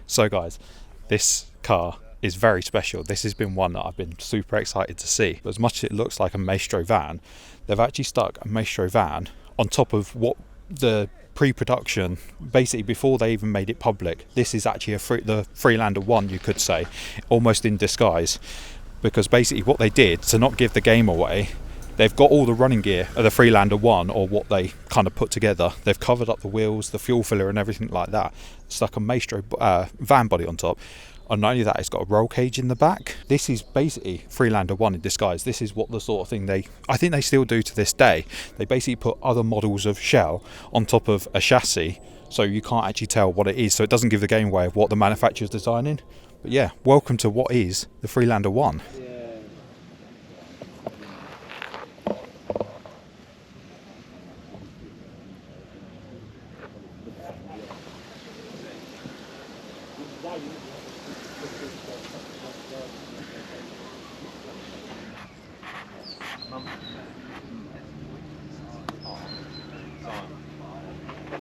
So guys, this car is very special. This has been one that I've been super excited to see. As much as it looks like a Maestro van, they've actually stuck a Maestro van on top of what the pre-production, basically before they even made it public. This is actually the Freelander 1, you could say, almost in disguise, because basically what they did to not give the game away, they've got all the running gear of the Freelander 1, or what they kind of put together. They've covered up the wheels, the fuel filler and everything like that, stuck a Maestro van body on top. And not only that, it's got a roll cage in the back. This is basically Freelander 1 in disguise. This is what the sort of thing I think they still do to this day. They basically put other models of shell on top of a chassis, so you can't actually tell what it is, so it doesn't give the game away of what the manufacturer's designing. But yeah, welcome to what is the Freelander 1.